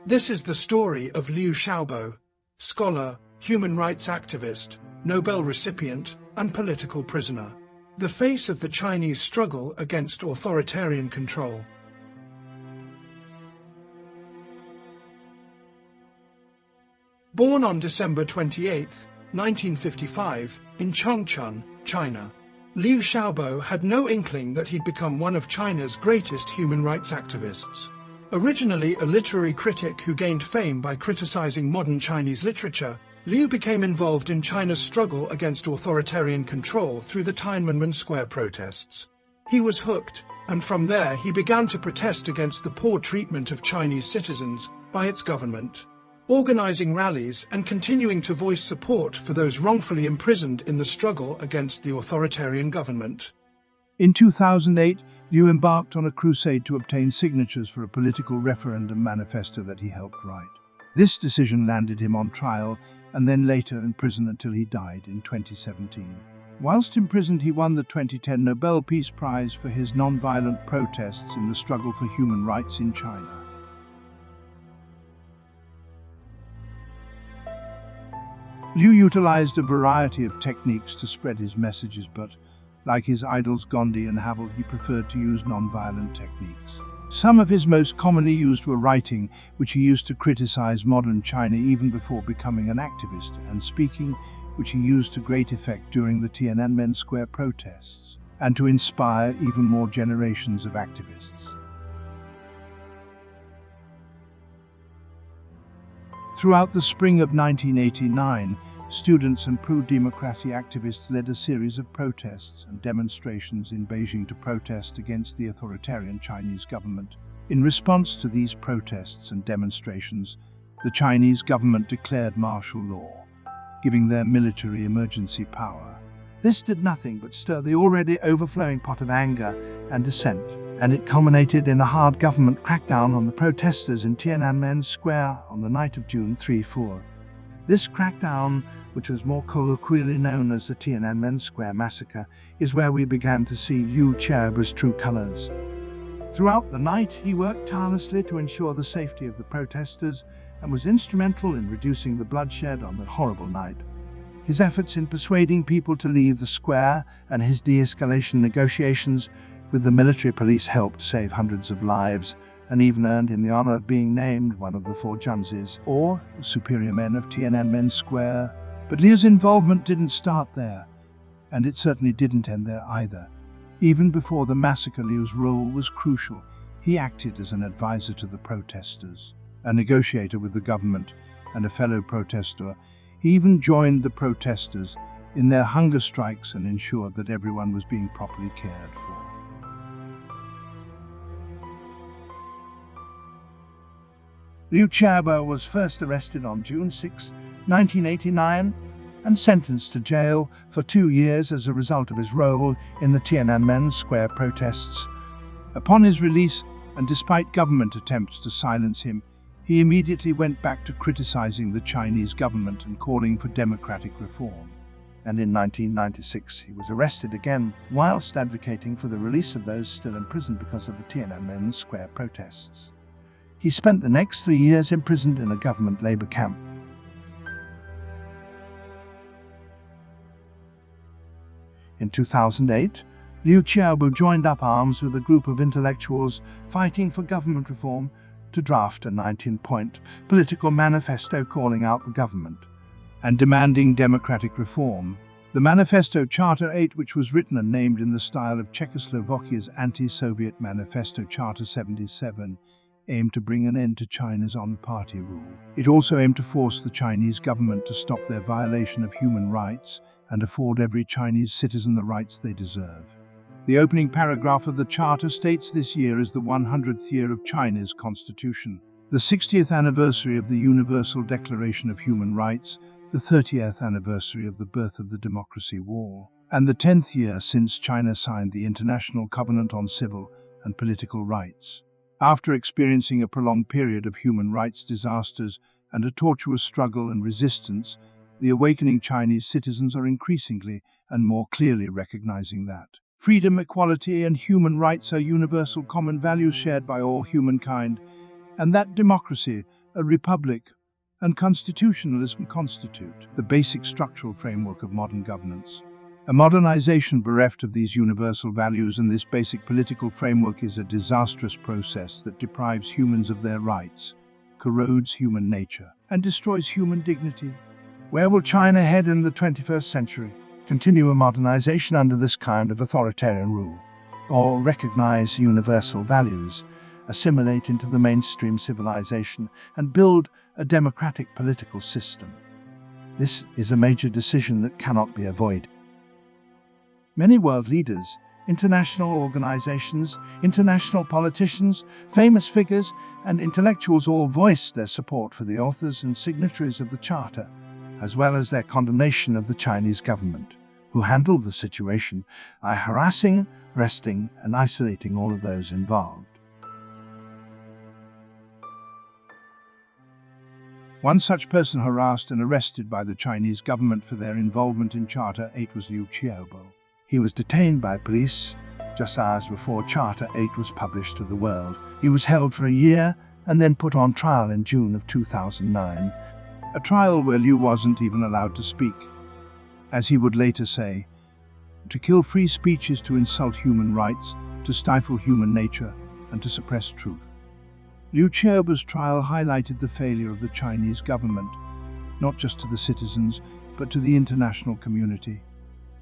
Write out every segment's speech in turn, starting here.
This is the story of Liu Xiaobo, scholar, human rights activist, Nobel recipient, and political prisoner. The face of the Chinese struggle against authoritarian control. Born on December 28, 1955, in Chongchun, China, Liu Xiaobo had no inkling that he'd become one of China's greatest human rights activists. Originally a literary critic who gained fame by criticizing modern Chinese literature, Liu became involved in China's struggle against authoritarian control through the Tiananmen Square protests. He was hooked, and from there he began to protest against the poor treatment of Chinese citizens by its government, organizing rallies and continuing to voice support for those wrongfully imprisoned in the struggle against the authoritarian government. In 2008, Liu embarked on a crusade to obtain signatures for a political referendum manifesto that he helped write. This decision landed him on trial and then later in prison until he died in 2017. Whilst imprisoned, he won the 2010 Nobel Peace Prize for his non-violent protests in the struggle for human rights in China. Liu utilized a variety of techniques to spread his messages, but like his idols Gandhi and Havel, he preferred to use non-violent techniques. Some of his most commonly used were writing, which he used to criticize modern China even before becoming an activist, and speaking, which he used to great effect during the Tiananmen Square protests, and to inspire even more generations of activists. Throughout the spring of 1989, students and pro-democracy activists led a series of protests and demonstrations in Beijing to protest against the authoritarian Chinese government. In response to these protests and demonstrations, the Chinese government declared martial law, giving their military emergency power. This did nothing but stir the already overflowing pot of anger and dissent, and it culminated in a hard government crackdown on the protesters in Tiananmen Square on the night of June 3-4. This crackdown, which was more colloquially known as the Tiananmen Square Massacre, is where we began to see Liu Xiaobo's true colors. Throughout the night, he worked tirelessly to ensure the safety of the protesters and was instrumental in reducing the bloodshed on that horrible night. His efforts in persuading people to leave the square and his de-escalation negotiations with the military police helped save hundreds of lives, and even earned him the honor of being named one of the four Junzis, or superior men of Tiananmen Square. But Liu's involvement didn't start there, and it certainly didn't end there either. Even before the massacre, Liu's role was crucial. He acted as an advisor to the protesters, a negotiator with the government, and a fellow protester. He even joined the protesters in their hunger strikes and ensured that everyone was being properly cared for. Liu Xiaobo was first arrested on June 6, 1989, and sentenced to jail for 2 years as a result of his role in the Tiananmen Square protests. Upon his release, and despite government attempts to silence him, he immediately went back to criticizing the Chinese government and calling for democratic reform. And in 1996, he was arrested again, whilst advocating for the release of those still imprisoned because of the Tiananmen Square protests. He spent the next 3 years imprisoned in a government labor camp. In 2008, Liu Xiaobo joined up arms with a group of intellectuals fighting for government reform to draft a 19-point political manifesto calling out the government and demanding democratic reform. The Manifesto Charter 8, which was written and named in the style of Czechoslovakia's anti-Soviet Manifesto Charter 77, aimed to bring an end to China's one-party rule. It also aimed to force the Chinese government to stop their violation of human rights and afford every Chinese citizen the rights they deserve. The opening paragraph of the Charter states this year is the 100th year of China's constitution, the 60th anniversary of the Universal Declaration of Human Rights, the 30th anniversary of the birth of the Democracy Wall, and the 10th year since China signed the International Covenant on Civil and Political Rights. After experiencing a prolonged period of human rights disasters and a tortuous struggle and resistance, the awakening Chinese citizens are increasingly and more clearly recognizing that freedom, equality, and human rights are universal common values shared by all humankind, and that democracy, a republic, and constitutionalism constitute the basic structural framework of modern governance. A modernization bereft of these universal values and this basic political framework is a disastrous process that deprives humans of their rights, corrodes human nature, and destroys human dignity. Where will China head in the 21st century? Continue a modernization under this kind of authoritarian rule, or recognize universal values, assimilate into the mainstream civilization, and build a democratic political system? This is a major decision that cannot be avoided. Many world leaders, international organizations, international politicians, famous figures, and intellectuals all voiced their support for the authors and signatories of the Charter, as well as their condemnation of the Chinese government, who handled the situation by harassing, arresting, and isolating all of those involved. One such person harassed and arrested by the Chinese government for their involvement in Charter 8 was Liu Xiaobo. He was detained by police just hours before Charter 8 was published to the world. He was held for a year and then put on trial in June of 2009, a trial where Liu wasn't even allowed to speak. As he would later say, to kill free speech is to insult human rights, to stifle human nature, and to suppress truth. Liu Xiaobo's trial highlighted the failure of the Chinese government, not just to the citizens, but to the international community.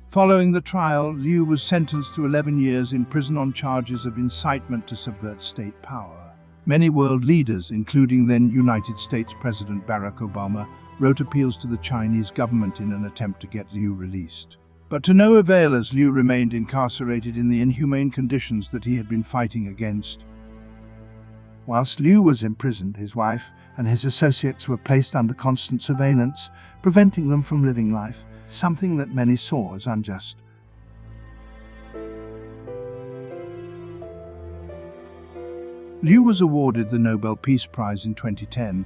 Following the trial, Liu was sentenced to 11 years in prison on charges of incitement to subvert state power. Many world leaders, including then United States President Barack Obama, wrote appeals to the Chinese government in an attempt to get Liu released. But to no avail, as Liu remained incarcerated in the inhumane conditions that he had been fighting against. Whilst Liu was imprisoned, his wife and his associates were placed under constant surveillance, preventing them from living life, something that many saw as unjust. Liu was awarded the Nobel Peace Prize in 2010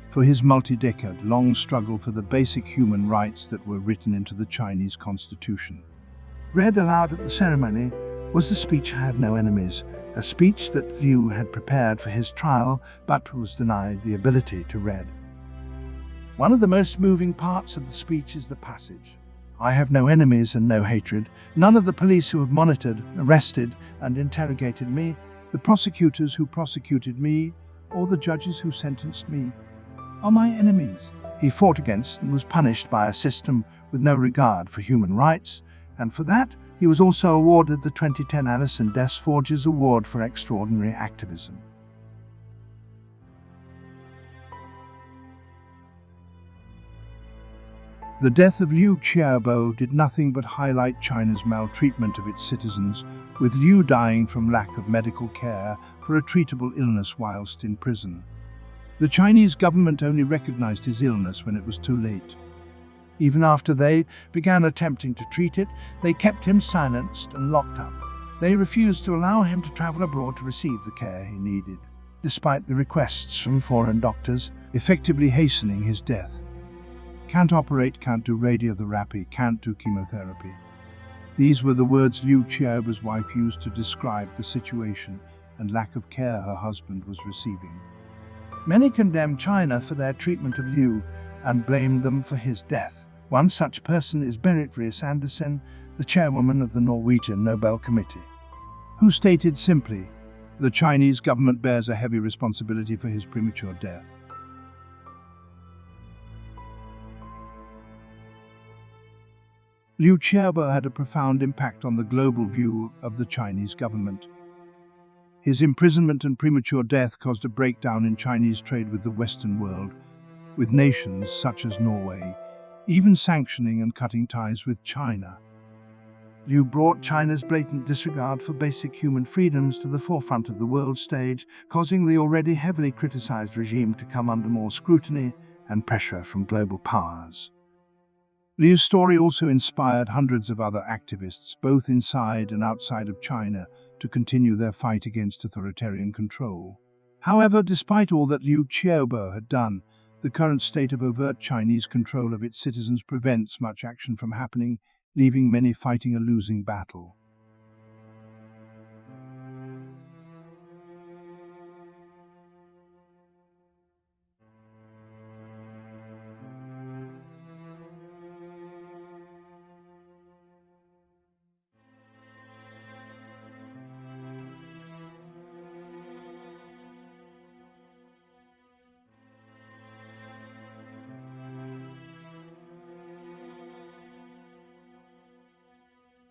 for his multi-decade-long struggle for the basic human rights that were written into the Chinese constitution. Read aloud at the ceremony was the speech "I Have No Enemies," a speech that Liu had prepared for his trial but was denied the ability to read. One of the most moving parts of the speech is the passage, "I have no enemies and no hatred. None of the police who have monitored, arrested, and interrogated me, the prosecutors who prosecuted me, or the judges who sentenced me, are my enemies." He fought against and was punished by a system with no regard for human rights, and for that, he was also awarded the 2010 Alison Desforges Award for Extraordinary Activism. The death of Liu Xiaobo did nothing but highlight China's maltreatment of its citizens, with Liu dying from lack of medical care for a treatable illness whilst in prison. The Chinese government only recognized his illness when it was too late. Even after they began attempting to treat it, they kept him silenced and locked up. They refused to allow him to travel abroad to receive the care he needed, despite the requests from foreign doctors, effectively hastening his death. Can't operate, can't do radiotherapy, can't do chemotherapy. These were the words Liu Xiaobo's wife used to describe the situation and lack of care her husband was receiving. Many condemned China for their treatment of Liu and blamed them for his death. One such person is Berit Reiss-Andersen, the chairwoman of the Norwegian Nobel Committee, who stated simply, "The Chinese government bears a heavy responsibility for his premature death." Liu Xiaobo had a profound impact on the global view of the Chinese government. His imprisonment and premature death caused a breakdown in Chinese trade with the Western world, with nations such as Norway even sanctioning and cutting ties with China. Liu brought China's blatant disregard for basic human freedoms to the forefront of the world stage, causing the already heavily criticized regime to come under more scrutiny and pressure from global powers. Liu's story also inspired hundreds of other activists, both inside and outside of China, to continue their fight against authoritarian control. However, despite all that Liu Xiaobo had done, the current state of overt Chinese control of its citizens prevents much action from happening, leaving many fighting a losing battle.